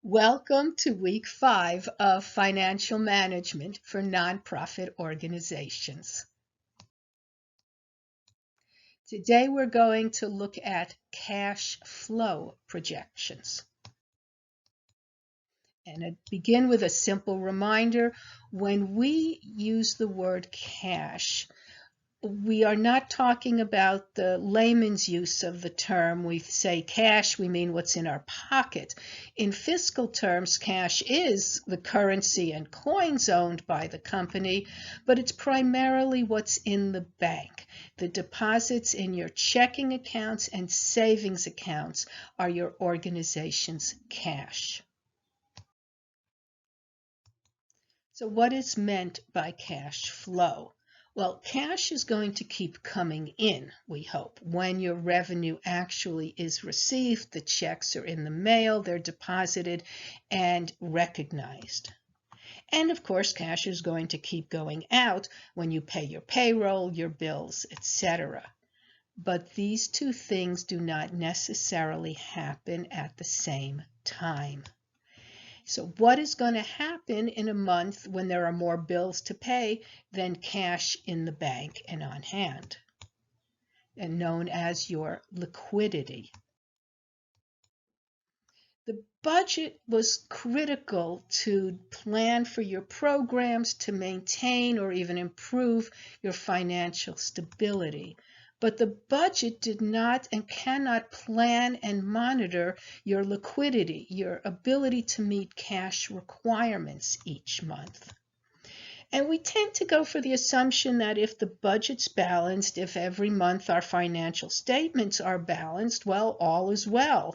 Welcome to week 5 of Financial Management for Nonprofit Organizations. Today we're going to look at cash flow projections. And I begin with a simple reminder. When we use the word cash, we are not talking about the layman's use of the term. We say cash, we mean what's in our pocket. In fiscal terms, cash is the currency and coins owned by the company, but it's primarily what's in the bank. The deposits in your checking accounts and savings accounts are your organization's cash. So what is meant by cash flow? Well, cash is going to keep coming in, we hope. When your revenue actually is received, the checks are in the mail, they're deposited and recognized. And of course, cash is going to keep going out when you pay your payroll, your bills, etc. But these two things do not necessarily happen at the same time. So what is going to happen in a month when there are more bills to pay than cash in the bank and on hand, and known as your liquidity? The budget was critical to plan for your programs to maintain or even improve your financial stability. But the budget did not and cannot plan and monitor your liquidity, your ability to meet cash requirements each month. And we tend to go for the assumption that if the budget's balanced, if every month our financial statements are balanced, well, all is well.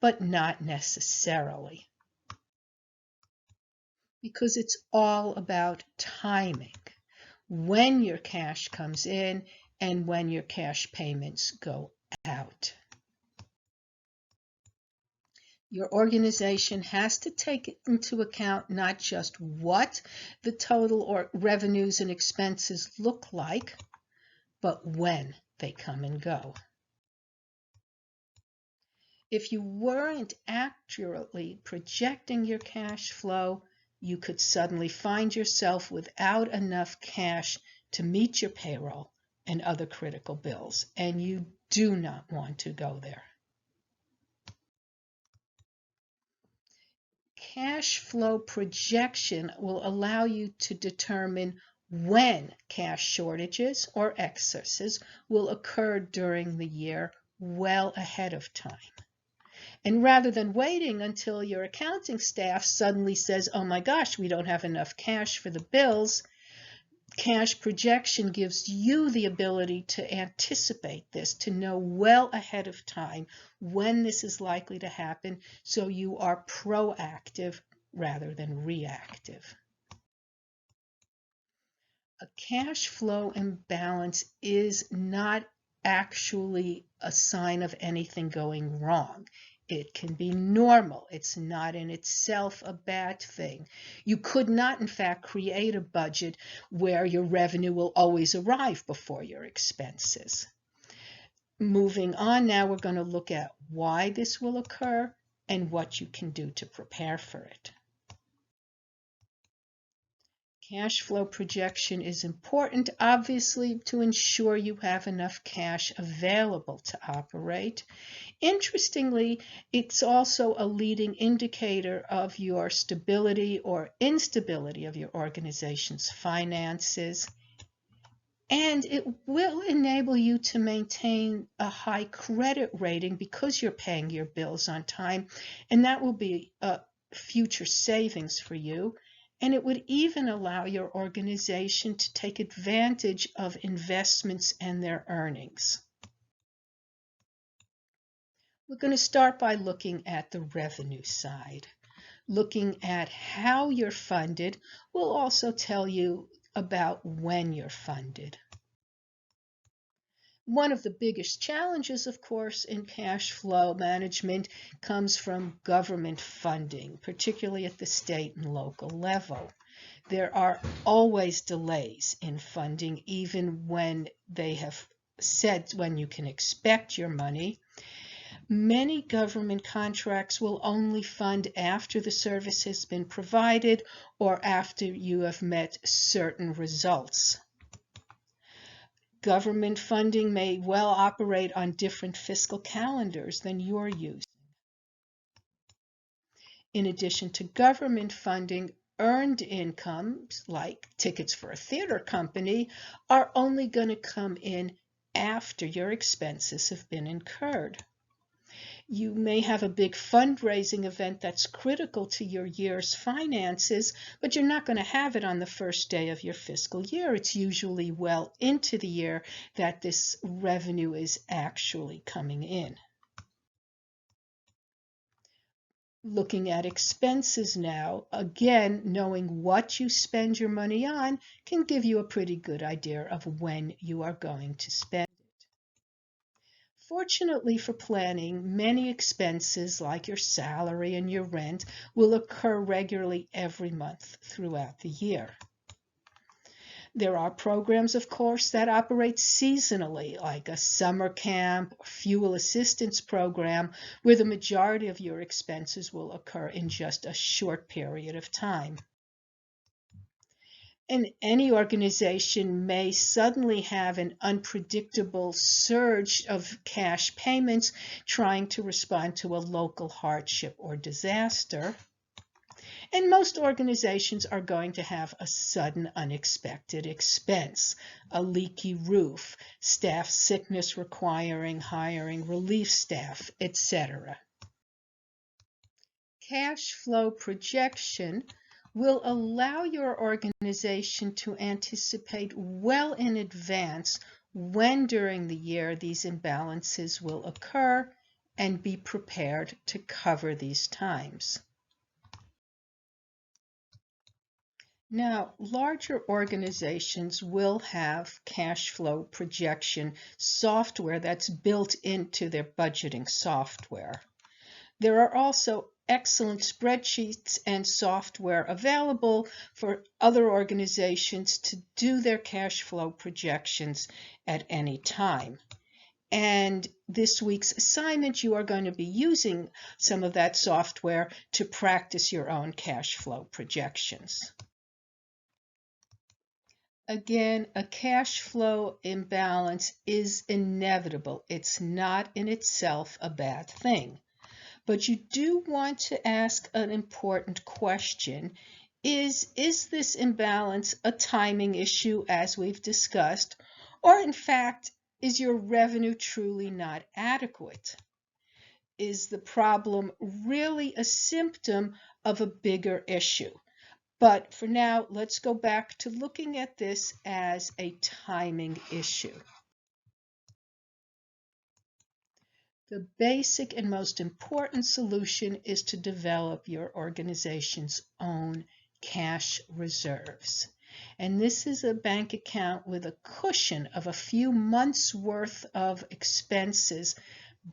But not necessarily. Because it's all about timing. When your cash comes in and when your cash payments go out. Your organization has to take into account not just what the total or revenues and expenses look like, but when they come and go. If you weren't accurately projecting your cash flow, you could suddenly find yourself without enough cash to meet your payroll and other critical bills, and you do not want to go there. Cash flow projection will allow you to determine when cash shortages or excesses will occur during the year well ahead of time. And rather than waiting until your accounting staff suddenly says, oh my gosh, we don't have enough cash for the bills, cash projection gives you the ability to anticipate this, to know well ahead of time when this is likely to happen, so you are proactive rather than reactive. A cash flow imbalance is not actually a sign of anything going wrong. It can be normal. It's not in itself a bad thing. You could not, in fact, create a budget where your revenue will always arrive before your expenses. Moving on now, we're going to look at why this will occur and what you can do to prepare for it. Cash flow projection is important, obviously, to ensure you have enough cash available to operate. Interestingly, it's also a leading indicator of your stability or instability of your organization's finances. And it will enable you to maintain a high credit rating because you're paying your bills on time, and that will be a future savings for you. And it would even allow your organization to take advantage of investments and their earnings. We're going to start by looking at the revenue side. Looking at how you're funded will also tell you about when you're funded. One of the biggest challenges, of course, in cash flow management comes from government funding, particularly at the state and local level. There are always delays in funding, even when they have said when you can expect your money. Many government contracts will only fund after the service has been provided or after you have met certain results. Government funding may well operate on different fiscal calendars than you're using. In addition to government funding, earned incomes, like tickets for a theater company, are only going to come in after your expenses have been incurred. You may have a big fundraising event that's critical to your year's finances, but you're not going to have it on the first day of your fiscal year. It's usually well into the year that this revenue is actually coming in. Looking at expenses now, again, knowing what you spend your money on can give you a pretty good idea of when you are going to spend. Fortunately for planning, many expenses like your salary and your rent will occur regularly every month throughout the year. There are programs, of course, that operate seasonally, like a summer camp or fuel assistance program, where the majority of your expenses will occur in just a short period of time. And any organization may suddenly have an unpredictable surge of cash payments trying to respond to a local hardship or disaster. And most organizations are going to have a sudden unexpected expense, a leaky roof, staff sickness requiring hiring relief staff, etc. Cash flow projection will allow your organization to anticipate well in advance when during the year these imbalances will occur and be prepared to cover these times. Now, larger organizations will have cash flow projection software that's built into their budgeting software. There are also excellent spreadsheets and software available for other organizations to do their cash flow projections at any time. And this week's assignment, you are going to be using some of that software to practice your own cash flow projections. Again, a cash flow imbalance is inevitable. It's not in itself a bad thing. But you do want to ask an important question. Is this imbalance a timing issue, as we've discussed, or in fact, is your revenue truly not adequate? Is the problem really a symptom of a bigger issue? But for now, let's go back to looking at this as a timing issue. The basic and most important solution is to develop your organization's own cash reserves. And this is a bank account with a cushion of a few months' worth of expenses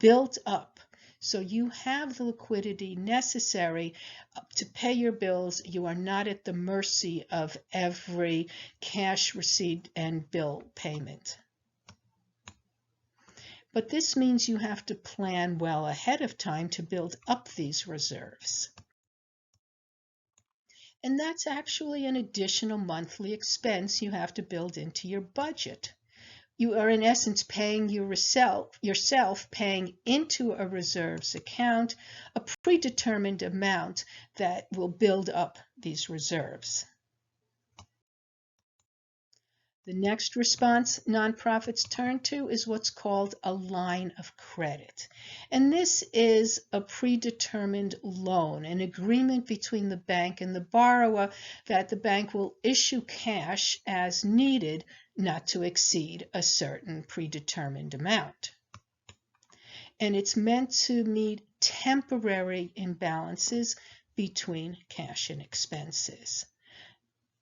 built up. So you have the liquidity necessary to pay your bills. You are not at the mercy of every cash receipt and bill payment. But this means you have to plan well ahead of time to build up these reserves. And that's actually an additional monthly expense you have to build into your budget. You are in essence paying yourself paying into a reserves account a predetermined amount that will build up these reserves. The next response nonprofits turn to is what's called a line of credit. And this is a predetermined loan, an agreement between the bank and the borrower that the bank will issue cash as needed, not to exceed a certain predetermined amount. And it's meant to meet temporary imbalances between cash and expenses.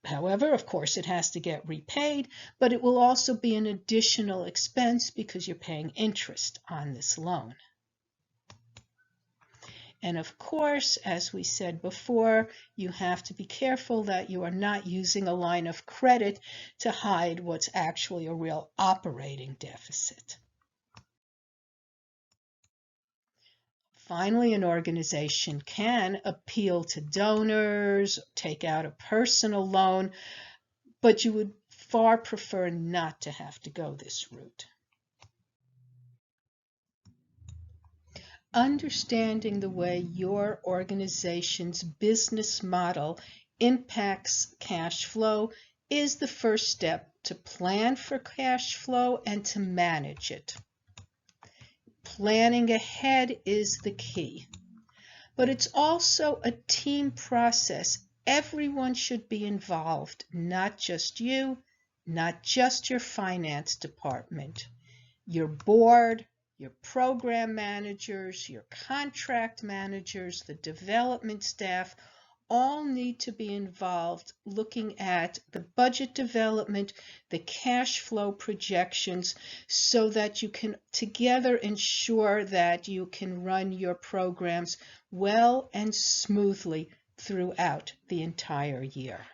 However, of course, it has to get repaid, but it will also be an additional expense because you're paying interest on this loan. And of course, as we said before, you have to be careful that you are not using a line of credit to hide what's actually a real operating deficit. Finally, an organization can appeal to donors, take out a personal loan, but you would far prefer not to have to go this route. Understanding the way your organization's business model impacts cash flow is the first step to plan for cash flow and to manage it. Planning ahead is the key, but it's also a team process. Everyone should be involved, not just you, not just your finance department. Your board, your program managers, your contract managers, the development staff, all need to be involved looking at the budget development, the cash flow projections, so that you can together ensure that you can run your programs well and smoothly throughout the entire year.